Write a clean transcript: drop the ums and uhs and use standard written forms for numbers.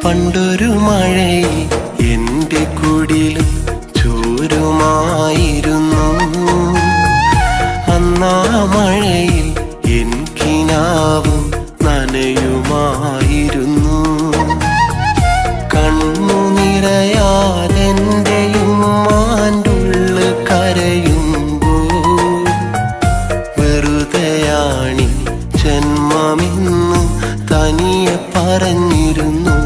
പണ്ടൊരു മഴയിൽ എൻ്റെ കുടിലും ചോരുമായിരുന്നു. അന്നാ മഴയിൽ എൻ കിനാവും നനയുമായിരുന്നു. കണ്ണു നിറയാലെൻ്റെയും ഉമ്മാൻ്റുള്ള് കരയുമ്പോൾ വെറുതെയാണി ജന്മമെന്നു തനിയെ പറഞ്ഞിരുന്നു.